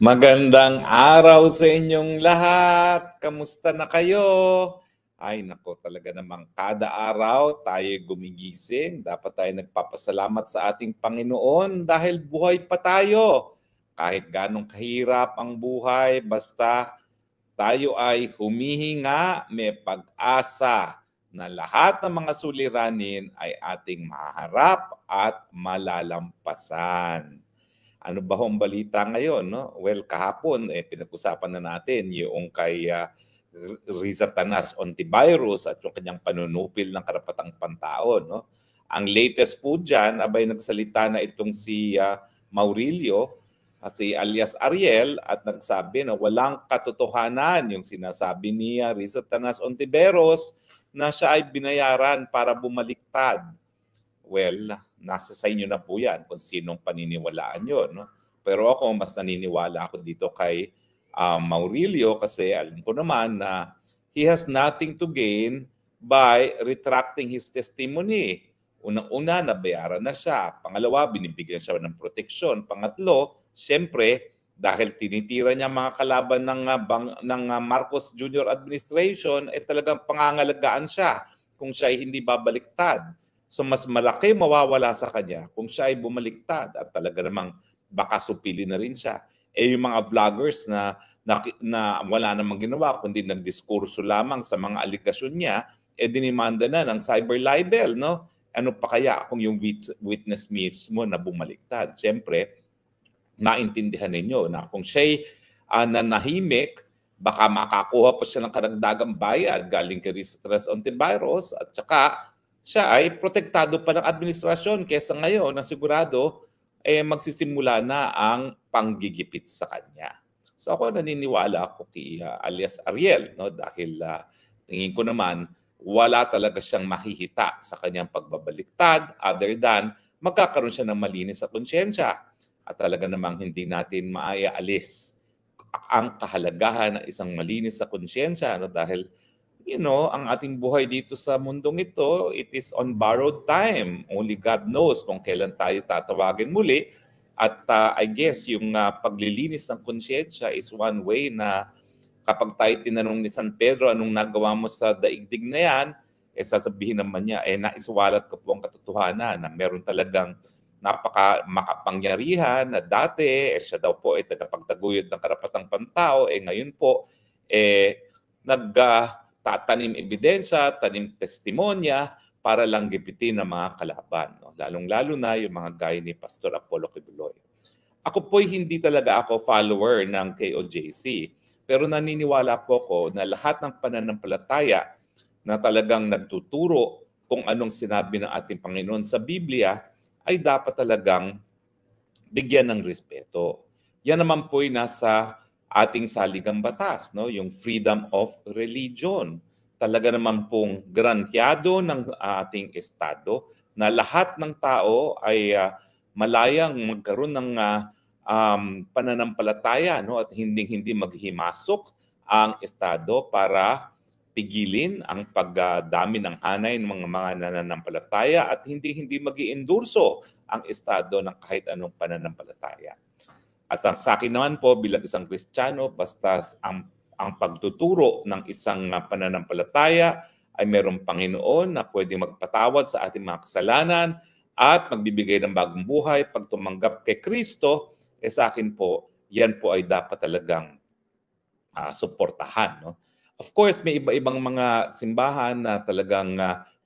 Magandang araw sa inyong lahat. Kamusta na kayo? Ay nako, talaga namang kada araw tayo gumigising. Dapat tayo nagpapasalamat sa ating Panginoon dahil buhay pa tayo. Kahit ganong kahirap ang buhay, basta tayo ay humihinga, may pag-asa na lahat ng mga suliranin ay ating maharap at malalampasan. Ano ba hong balita ngayon, no? Well, kahapon pinag-usapan na natin yung kay Riza Tanas Ontiveros at yung kanyang panunupil ng karapatang pantao, no? Ang latest po diyan, abay nagsalita na itong si Maurilio, si alias Ariel, at nagsabi na walang katotohanan yung sinasabi ni Riza Tanas Ontiveros na siya ay binayaran para bumaliktad. Well, nasa sa inyo na po yan kung sinong paniniwalaan nyo. No? Pero ako, mas naniniwala ako dito kay Maurilio kasi alam ko naman na he has nothing to gain by retracting his testimony. Unang-una, nabayaran na siya. Pangalawa, binibigyan siya ng proteksyon. Pangatlo, siyempre, dahil tinitira niya mga kalaban ng Marcos Jr. administration, talagang pangangalagaan siya kung siya ay hindi babaliktad. So mas malaki mawawala sa kanya kung siya ay bumaliktad at talaga namang baka supili na rin siya. Yung mga vloggers na wala namang ginawa kundi nagdiskurso lamang sa mga aligasyon niya, dinimanda na ng cyber libel, no? Ano pa kaya kung yung witness mismo na bumaliktad? Siyempre, maintindihan ninyo na kung siya'y nanahimik, baka makakuha pa siya ng karagdagang bayad galing kay Riza Ontiveros at saka siya ay protektado pa ng administrasyon kesa ngayon na sigurado magsisimula na ang panggigipit sa kanya. So ako naniniwala ako kay alias Ariel, no? Dahil tingin ko naman wala talaga siyang mahihita sa kanyang pagbabaliktad other than magkakaroon siya ng malinis sa konsyensya. At talaga namang hindi natin maayaalis ang kahalagahan ng isang malinis sa konsyensya, no? Dahil ang ating buhay dito sa mundong ito, it is on borrowed time. Only God knows kung kailan tayo tatawagin muli. At I guess yung paglilinis ng konsyensya is one way na kapag tayo tinanong ni San Pedro anong nagawa mo sa daigdig na yan, sasabihin naman niya, naiswalat ko po ang katotohanan na meron talagang makapangyarihan na dati, siya daw po ay tagapagtaguyod ng karapatang pantao, ngayon po, tatanim ebidensya, tanim testimonya para lang gipitin ng mga kalaban. No? Lalong-lalo na yung mga gaya ni Pastor Apollo Kibuloy. Ako po'y hindi talaga ako follower ng KOJC, pero naniniwala po ko na lahat ng pananampalataya na talagang nagtuturo kung anong sinabi ng ating Panginoon sa Biblia ay dapat talagang bigyan ng respeto. Yan naman po'y nasa ating saligang batas, no? Yung freedom of religion. Talaga naman pong grantyado ng ating Estado na lahat ng tao ay malayang magkaroon ng pananampalataya, no? At hindi maghimasok ang Estado para pigilin ang pagdami ng hanay ng mga nananampalataya at hindi mag-iendorso ang Estado ng kahit anong pananampalataya. At sa akin naman po bilang isang Kristiyano, basta ang pagtuturo ng isang pananampalataya ay mayroong Panginoon na pwedeng magpatawad sa ating mga kasalanan at magbibigay ng bagong buhay pag tumanggap kay Kristo, sa akin po, yan po ay dapat talagang suportahan. No? Of course, may iba-ibang mga simbahan na talagang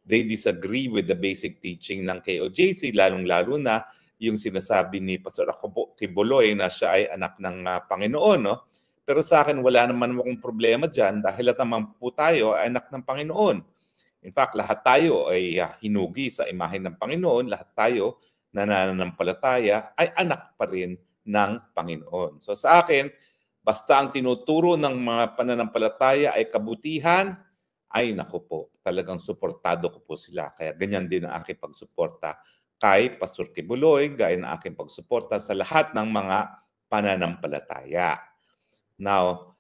they disagree with the basic teaching ng KOJC, lalong-lalo na yung sinasabi ni Pastor Kibuloy na siya ay anak ng Panginoon. No? Pero sa akin, wala naman akong problema dyan dahil lahat naman po tayo ay anak ng Panginoon. In fact, lahat tayo ay hinugi sa imahe ng Panginoon. Lahat tayo na nananampalataya ay anak pa rin ng Panginoon. So sa akin, basta ang tinuturo ng mga pananampalataya ay kabutihan, ay naku po, talagang suportado ko po sila. Kaya ganyan din ang aking pagsuporta kay Pastor Kibuloy, gaya ng aking pagsuporta sa lahat ng mga pananampalataya. Now,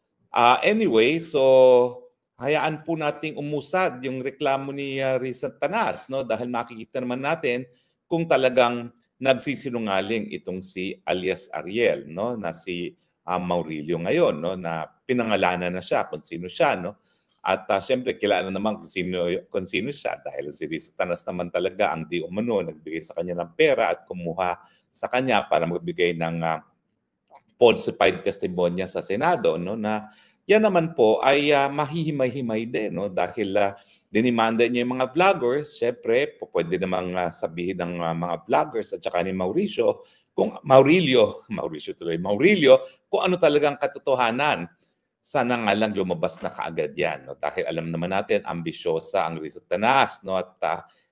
anyway, so hayaan po nating umusad yung reklamo ni Riza Tanas, no? Dahil makikita naman natin kung talagang nagsisinungaling itong si alias Ariel, no? Na si Maurilio ngayon, no, na pinangalanan na siya kung sino siya, no. At siyempre kilala naman kung sino siya dahil si Satanas naman talaga ang di umano nagbigay sa kanya ng pera at kumuha sa kanya para magbigay ng falsified testimonya sa Senado, no, na yan naman po ay mahihimay-himay din, no, dahil dinimanda niya yung mga vloggers. Siyempre pwede namang sabihin ng mga vloggers at saka ni Mauricio Maurilio kung ano talagang katotohanan. Sana nga lang lumabas na kaagad yan, no? Dahil alam naman natin ambisyosa ang Satanas, no? At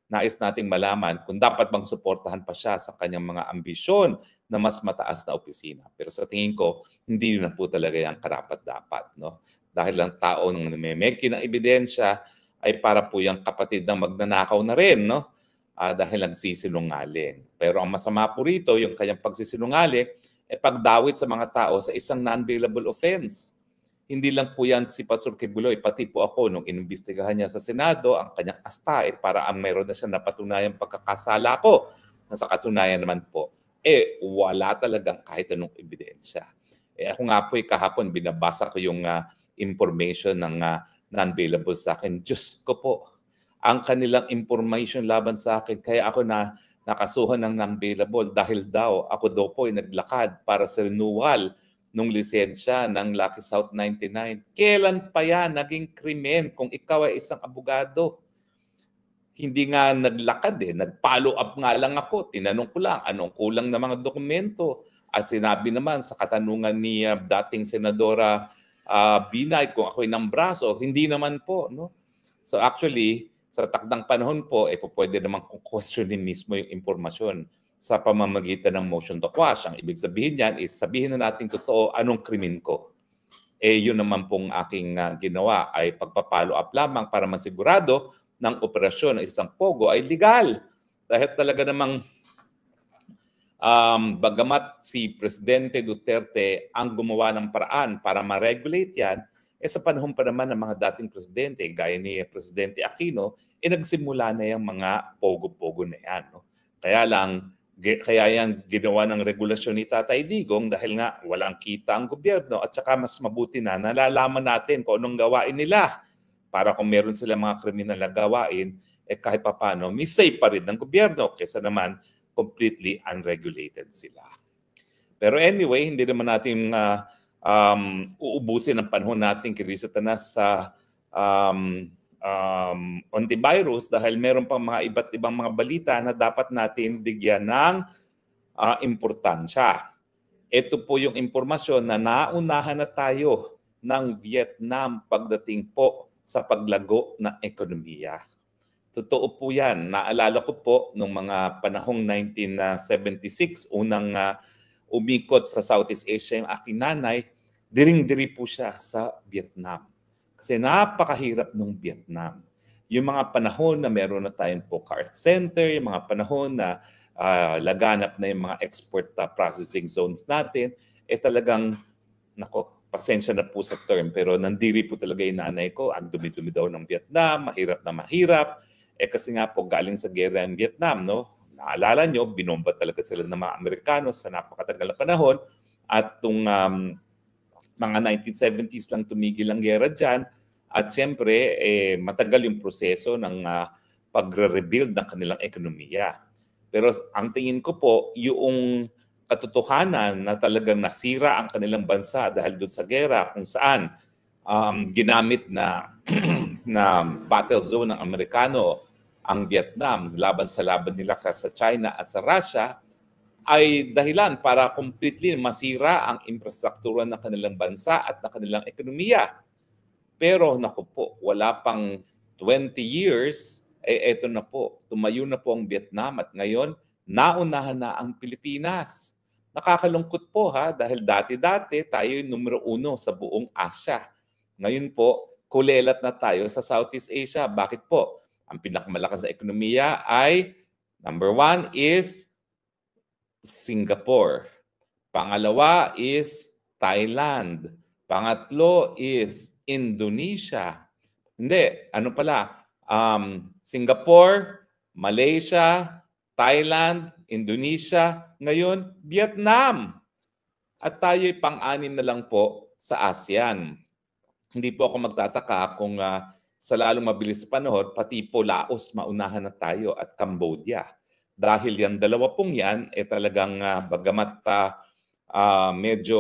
nais nating malaman kung dapat bang suportahan pa siya sa kanyang mga ambisyon na mas mataas na opisina. Pero sa tingin ko, hindi na po talaga yan karapat-dapat, no? Dahil ang tao nang namimeki ng ebidensya ay para po yung kapatid ng magnanakaw na rin, no? Dahil nagsisinungaling. Pero ang masama po rito, yung kanyang pagsisinungaling, pagdawit sa mga tao sa isang non-bailable offense. Hindi lang po yan si Pastor Kibuloy, pati po ako nung inimbestigahan niya sa Senado, ang kanyang asta para ang mayroon na siya napatunayang pagkakasala ko. Na sa katunayan naman po, wala talagang kahit anong ebidensya. Ako nga po kahapon binabasa ko yung information ng non-bailable sa akin. Diyos ko po, ang kanilang information laban sa akin, kaya ako nakasuhan ng non-bailable dahil ako daw po ay naglakad para sa renewal nung lisensya ng Lucky South 99. Kailan pa yan naging krimen kung ikaw ay isang abogado? Hindi nga naglakad nag-follow up nga lang ako. Tinanong ko lang anong kulang na mga dokumento. At sinabi naman sa katanungan ni dating Senadora Binay kung ako'y ng braso, hindi naman po. No? So actually, sa takdang panahon po, pwede naman kung questionin mismo yung impormasyon sa pamamagitan ng motion to quash. Ang ibig sabihin niyan is sabihin na natin totoo anong krimen ko. Yun naman pong aking ginawa ay pagpapalo up lamang para mansigurado ng operasyon ng isang pogo ay legal. Dahil talaga namang bagamat si Presidente Duterte ang gumawa ng paraan para ma-regulate yan, sa panahon pa naman ng mga dating presidente, gaya ni Presidente Aquino, nagsimula na yung mga pogo-pogo na yan. No? Kaya yan ginawa ng regulasyon ni Tatay Digong dahil nga walang kita ang gobyerno at saka mas mabuti na nalalaman natin kung anong gawain nila para kung meron sila mga kriminal na gawain, kahit papano, may say pa rin ng gobyerno kaysa naman completely unregulated sila. Pero anyway, hindi naman natin uubusin ang panahon natin kay Satanas sa antivirus dahil meron pang mga iba't ibang mga balita na dapat natin bigyan ng importansya. Ito po yung impormasyon na naunahan na tayo ng Vietnam pagdating po sa paglago ng ekonomiya. Totoo po yan. Naalala ko po nung mga panahong 1976, unang umikot sa Southeast Asia yung aking nanay, diring-diri po siya sa Vietnam. Kasi napakahirap ng Vietnam. Yung mga panahon na meron na tayong POCA Art Center, yung mga panahon na laganap na yung mga export processing zones natin, talagang, pasensya na po sa term, pero nandiri po talaga yung nanay ko. Ang dumi-dumi daw ng Vietnam, mahirap na mahirap. Kasi nga po galing sa gera ng Vietnam, no? Naalala nyo, binomba talaga sila ng mga Amerikano sa napakatagal na panahon. At itong mga 1970s lang tumigil ang gera dyan. At siyempre, matagal yung proseso ng pagre-rebuild ng kanilang ekonomiya. Pero ang tingin ko po, yung katotohanan na talagang nasira ang kanilang bansa dahil doon sa gera kung saan ginamit na battle zone ng Amerikano ang Vietnam laban nila sa China at sa Russia ay dahilan para completely masira ang infrastruktura ng kanilang bansa at ng kanilang ekonomiya. Pero naku po, wala pang 20 years, eto na po, tumayo na po ang Vietnam at ngayon naunahan na ang Pilipinas. Nakakalungkot po dahil dati-dati tayo yung numero 1 sa buong Asia. Ngayon po, kulelat na tayo sa Southeast Asia. Bakit po? Ang pinakamalakas na ekonomiya ay number 1 is Singapore. Pangalawa is Thailand. Pangatlo is Indonesia. Hindi, ano pala? Singapore, Malaysia, Thailand, Indonesia, ngayon Vietnam. at tayo'y pang-anim na lang po sa ASEAN. Hindi po ako magtataka kung sa lalong mabilis na panahon, pati po Laos maunahan na tayo at Cambodia. Dahil yan dalawa pong yan, talagang bagamat medyo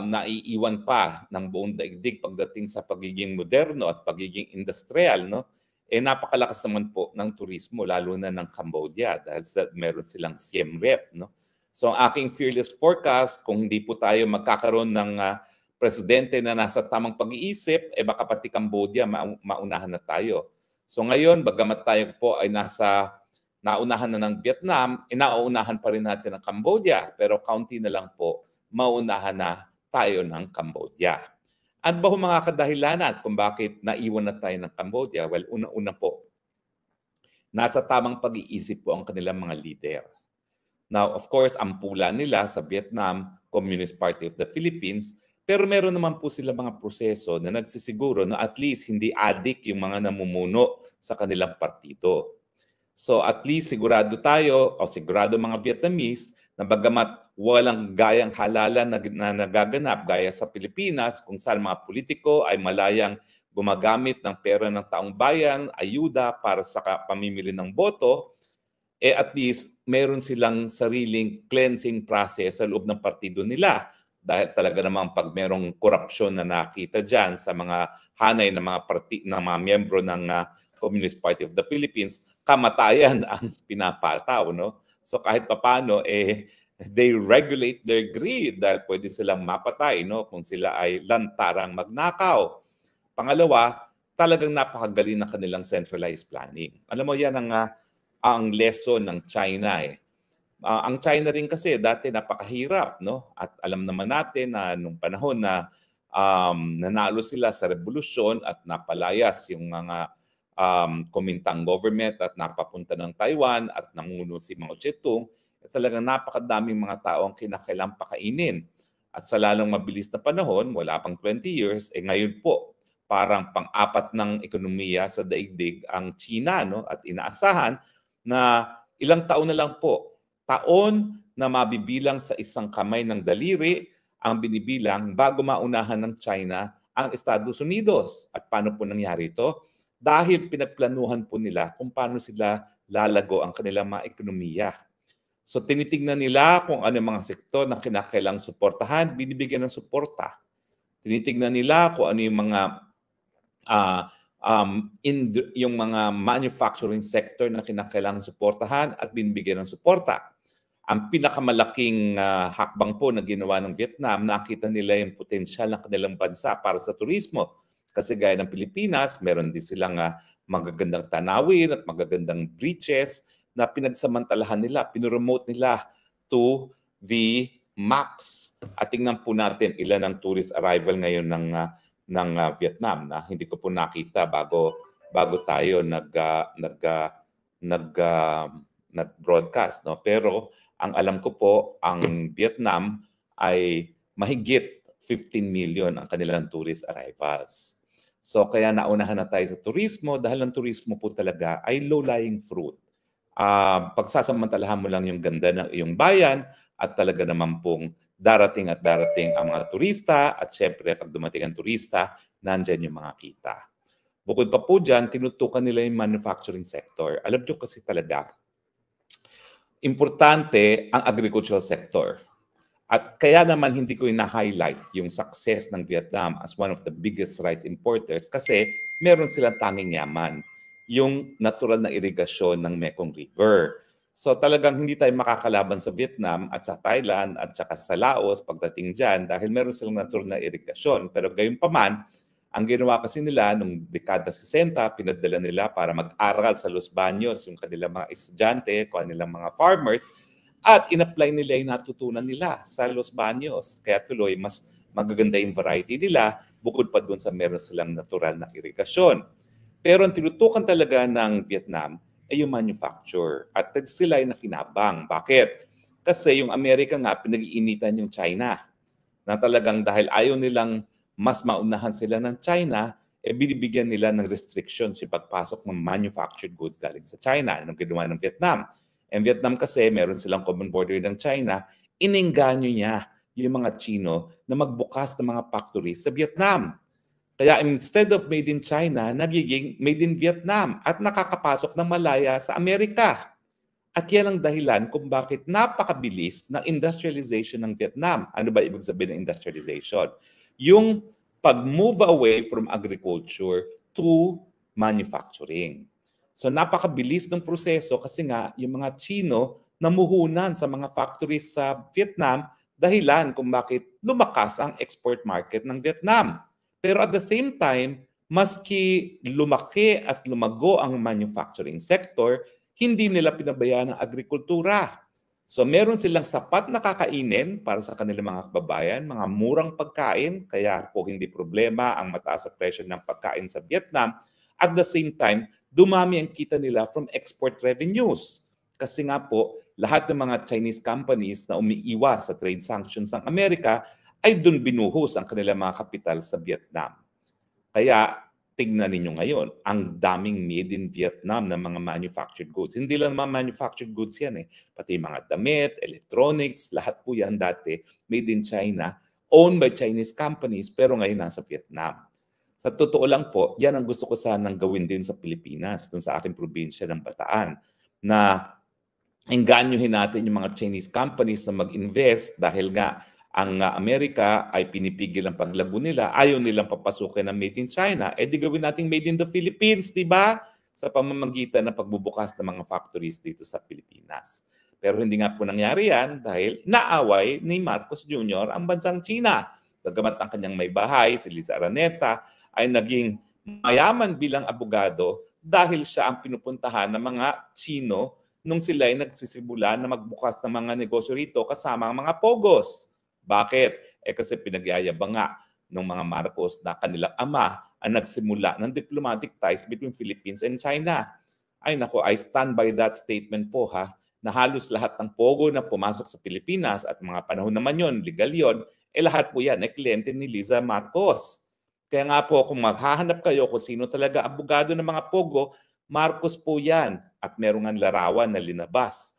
naiiwan pa ng buong daigdig pagdating sa pagiging moderno at pagiging industrial, no? Napakalakas naman po ng turismo, lalo na ng Cambodia dahil meron silang Siem Reap, no? So ang aking fearless forecast, kung hindi po tayo magkakaroon ng presidente na nasa tamang pag-iisip, baka pati Cambodia maunahan na tayo. So ngayon, bagamat tayo po ay naunahan na ng Vietnam, nauunahan pa rin natin ang Cambodia, pero kaunti na lang po, maunahan na tayo ng Cambodia. Ano ba mga kadahilanan kung bakit naiwan na tayo ng Cambodia? Well, una-una po, nasa tamang pag-iisip po ang kanilang mga leader. Now, of course, ang pula nila sa Vietnam, Communist Party of the Philippines, pero meron naman po sila mga proseso na nagsisiguro na at least hindi adik yung mga namumuno sa kanilang partido. So at least sigurado tayo, o sigurado mga Vietnamese, na bagamat walang gayang halalan na nagaganap gaya sa Pilipinas, kung saan mga politiko ay malayang gumagamit ng pera ng taong bayan, ayuda para sa pamimili ng boto, at least meron silang sariling cleansing process sa loob ng partido nila. Dahil talaga namang pag merong korupsyon na nakita dyan sa mga hanay ng mga miyembro ng Communist Party of the Philippines, kamatayan ang pinapataw, no? So kahit papaano, they regulate their greed dahil pwede silang mapatay, no? Kung sila ay lantarang magnakaw. Pangalawa, talagang napakagaling ng kanilang centralized planning. Alam mo, yan ang lesson ng China. Ang China rin kasi dati napakahirap, no? At alam naman natin na nung panahon na nanalo sila sa revolusyon at napalayas yung mga Kuomintang government at napapunta ng Taiwan at nanguno si Mao Zedong, talagang napakadaming mga tao ang kinakailangang pakainin. At sa lalong mabilis na panahon, wala pang 20 years, ngayon po, parang pang-apat ng ekonomiya sa daigdig ang China, no? At inaasahan na ilang taon na lang po, taon na mabibilang sa isang kamay ng daliri ang binibilang bago maunahan ng China ang Estados Unidos. At paano po nangyari ito? Dahil pinagplanuhan po nila kung paano sila lalago ang kanilang mga ekonomiya. So tinitingnan nila kung ano yung mga sektor na kinakailangang suportahan, binibigyan ng suporta. Tinitingnan nila kung ano yung mga yung mga manufacturing sector na kinakailangang suportahan at binibigyan ng suporta. Ang pinakamalaking hakbang po na ginawa ng Vietnam, nakita nila yung potensyal ng kanilang bansa para sa turismo. Kasi gaya ng Pilipinas, meron din silang magagandang tanawin at magagandang beaches na pinagsamantalahan nila, pinromote nila to the max. At tingnan po natin ilan ang tourist arrival ngayon ng Vietnam na hindi ko po nakita bago tayo nag-broadcast, no? Pero ang alam ko po, ang Vietnam ay mahigit 15 million ang kanilang tourist arrivals. So kaya naunahan na tayo sa turismo dahil ang turismo po talaga ay low-lying fruit. Pagsasamantalahan mo lang yung ganda ng iyong bayan at talaga naman pong darating at darating ang mga turista at syempre pag dumating ang turista, nandyan yung mga kita. Bukod pa po dyan, tinutukan nila yung manufacturing sector. Alam nyo kasi talaga, importante ang agricultural sector. At kaya naman hindi ko ina-highlight yung success ng Vietnam as one of the biggest rice importers kasi meron silang tanging yaman, yung natural na irigasyon ng Mekong River. So talagang hindi tayo makakalaban sa Vietnam at sa Thailand at saka sa Laos pagdating dyan dahil meron silang natural na irigasyon. Pero gayon pa man, ang ginawa kasi nila nung dekada 60, pinadala nila para mag-aral sa Los Baños yung kanilang mga estudyante, kanilang mga farmers, at in-apply nila yung natutunan nila sa Los Baños. Kaya tuloy, mas magaganda yung variety nila bukod pa dun sa meron silang natural na irigasyon. Pero ang tinutukan talaga ng Vietnam ay yung manufacture. At sila ay nakinabang. Bakit? Kasi yung Amerika nga, pinag-iinitan yung China. Na talagang dahil ayaw nilang mas maunahan sila ng China, binibigyan nila ng restrictions yung pagpasok ng manufactured goods galing sa China. Anong ginawa ng Vietnam? And Vietnam kasi, meron silang common border ng China, inengganyo niya yung mga Chino na magbukas ng mga factories sa Vietnam. Kaya instead of made in China, nagiging made in Vietnam at nakakapasok ng malaya sa Amerika. At yan ang dahilan kung bakit napakabilis ng industrialization ng Vietnam. Ano ba ibig sabihin ng industrialization? Yung pag-move away from agriculture to manufacturing. So napakabilis ng proseso kasi nga yung mga Chino namuhunan sa mga factories sa Vietnam dahilan kung bakit lumakas ang export market ng Vietnam. Pero at the same time, maski lumaki at lumago ang manufacturing sector, hindi nila pinabayaan ang agrikultura. So meron silang sapat na kakainin para sa kanilang mga kababayan, mga murang pagkain, kaya po hindi problema ang mataas na presyo ng pagkain sa Vietnam. At the same time, dumami ang kita nila from export revenues. Kasi nga po, lahat ng mga Chinese companies na umiiwas sa trade sanctions ng Amerika ay doon binuhos ang kanilang mga kapital sa Vietnam. Kaya tingnan ninyo ngayon, ang daming made in Vietnam na mga manufactured goods. Hindi lang mga manufactured goods yan eh. Pati mga damit, electronics, lahat po yan dati made in China, owned by Chinese companies, pero ngayon nasa Vietnam. Sa totoo lang po, yan ang gusto ko sanang gawin din sa Pilipinas, dun sa aking probinsya ng Bataan, na engganyohin natin yung mga Chinese companies na mag-invest dahil nga ang Amerika ay pinipigil ang paglago nila, ayaw nilang papasukin ng made in China, di gawin natin made in the Philippines, di ba? Sa pamamagitan ng pagbubukas ng mga factories dito sa Pilipinas. Pero hindi nga po nangyari yan dahil naaway ni Marcos Jr. ang bansang China. Bagamat ang kanyang may bahay, si Liza Araneta, ay naging mayaman bilang abogado dahil siya ang pinupuntahan ng mga Chino nung sila ay nagsisimula na magbukas ng mga negosyo rito kasama ang mga pogos. Bakit? Kasi pinagyayabang nga ng mga Marcos na kanilang ama ang nagsimula ng diplomatic ties between Philippines and China. Ay nako, I stand by that statement po ha, na halos lahat ng pogo na pumasok sa Pilipinas at mga panahon naman yon, legal yon, lahat po yan ay kliyente ni Liza Marcos. Kaya nga po kung maghahanap kayo kung sino talaga abogado ng mga pogo, Marcos po yan. At meron nga larawan na linabas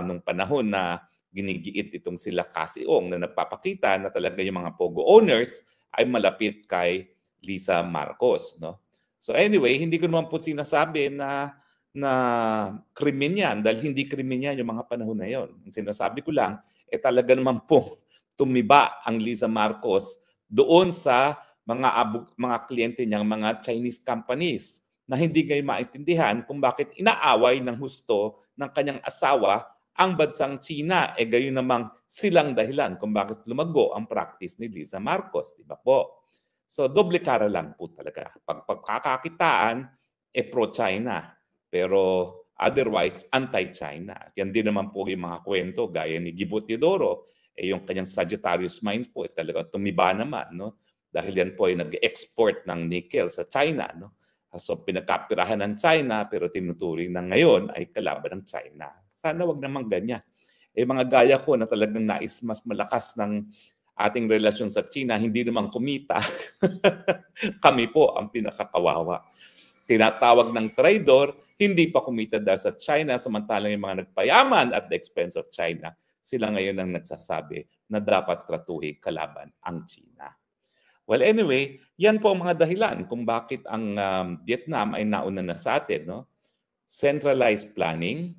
nung panahon na ginigiit itong sila Kasiong na nagpapakita na talaga yung mga pogo owners ay malapit kay Liza Marcos. No? So anyway, hindi ko naman po sinasabi na krimen yan dahil hindi krimen yan yung mga panahon na yon. Ang sinasabi ko lang, talaga naman po tumiba ang Liza Marcos doon sa mga kliyente niyang mga Chinese companies na hindi ngayon maintindihan kung bakit inaaway ng husto ng kanyang asawa ang bansang China. Gayon namang silang dahilan kung bakit lumago ang practice ni Liza Marcos. Di ba po? So, doble cara lang po talaga. Pagkakakitaan, pro-China. Pero otherwise, anti-China. Yan din naman po yung mga kwento gaya ni Gibo Teodoro. Yung kanyang Sagittarius Mines po, talaga tumiba naman. No? Dahil yan po ay nag-export ng nickel sa China. No? So, pinagkapirahan ng China pero tinuturing na ngayon ay kalaban ng China. Sana wag naman ganyan. Mga gaya ko na talagang nais mas malakas ng ating relasyon sa China, hindi naman kumita. Kami po ang pinakakawawa. Tinatawag ng traidor, hindi pa kumita dahil sa China, samantalang yung mga nagpayaman at the expense of China, sila ngayon ang nagsasabi na dapat tratuhin kalaban ang China. Well, anyway, yan po ang mga dahilan kung bakit ang Vietnam ay nauna na sa atin. No? Centralized planning,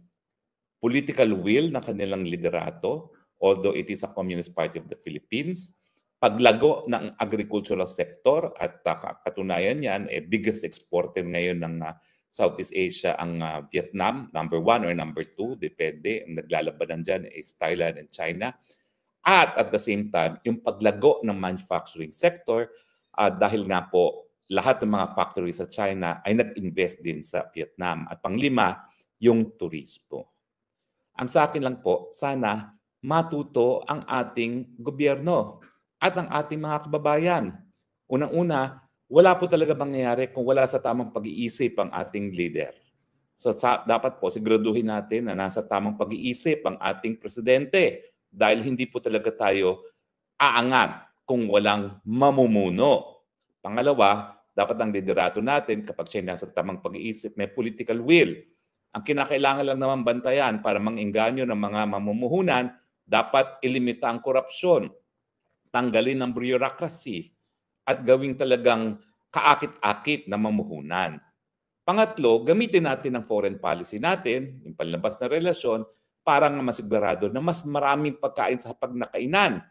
political will ng kanilang liderato, although it is a Communist Party of the Philippines, paglago ng agricultural sector at katunayan yan, biggest exporter ngayon ng Southeast Asia ang Vietnam, number 1 or number 2, depende. Ang naglalabanan dyan is Thailand and China. At the same time, yung paglago ng manufacturing sector dahil nga po lahat ng mga factories sa China ay nag-invest din sa Vietnam. At panglima, yung turismo. Ang sa akin lang po, sana matuto ang ating gobyerno at ang ating mga kababayan. Unang-una, wala po talaga mangyayari kung wala sa tamang pag-iisip ang ating leader. So dapat po siguraduhin natin na nasa tamang pag-iisip ang ating presidente dahil hindi po talaga tayo aangat kung walang mamumuno. Pangalawa, dapat ang liderato natin kapag siya nasa tamang pag-iisip, may political will. Ang kinakailangan lang naman bantayan para mang-engganyo ng mga mamumuhunan, dapat ilimita ang korupsyon. tanggalin ang bureaucracy at gawing talagang kaakit-akit na mamuhunan. Pangatlo, gamitin natin ang foreign policy natin, yung panlabas na relasyon, para nga masigurado na mas maraming pagkain sa hapag-nakainan.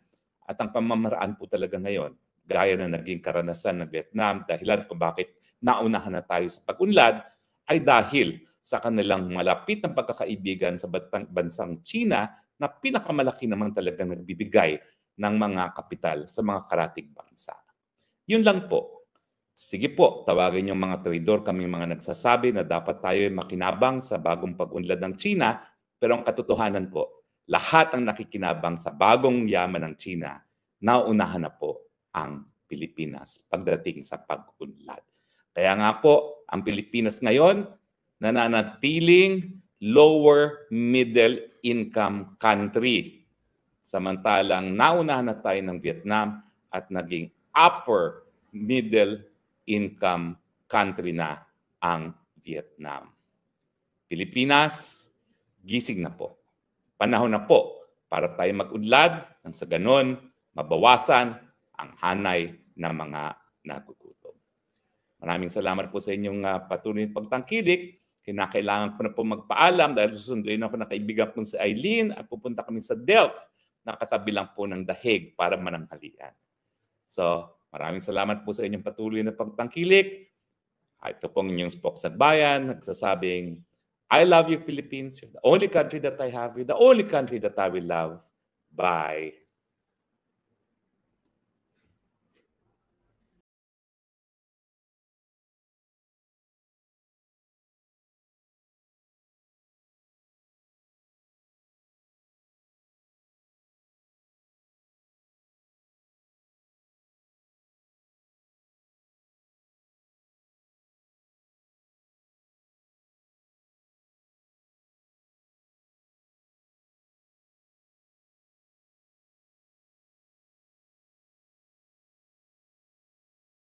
At ang pamamaraan po talaga ngayon, gaya na naging karanasan ng Vietnam, dahilan kung bakit naunahan na tayo sa pag-unlad, ay dahil sa kanilang malapit na pagkakaibigan sa bansang China na pinakamalaki naman talaga nagbibigay ng mga kapital sa mga karatig bansa. Yun lang po. Sige po, tawagin yung mga trador, kami mga nagsasabi na dapat tayo ay makinabang sa bagong pag-unlad ng China, pero ang katotohanan po, lahat ang nakikinabang sa bagong yaman ng China, nauunahan na po ang Pilipinas pagdating sa pag-unlad. Kaya nga po, ang Pilipinas ngayon, nananatiling lower middle income country. Samantalang naunahan na tayo ng Vietnam at naging upper middle income country na ang Vietnam. Pilipinas, gising na po. Panahon na po para tayo mag-unlad nang sa ganon mabawasan ang hanay ng mga nagugutom. Maraming salamat po sa inyong patuloy na pagtangkilik. Kinakailangan ko na po magpaalam dahil susunduin ako ng kaibigan po si Eileen at pupunta kami sa Delft na katabi lang po ng The Hague para mananghalian. So, maraming salamat po sa inyong patuloy na pagtangkilik. Ito pong inyong spokesbayan, nagsasabing, I love you, Philippines. You're the only country that I have. You're the only country that I will love. Bye.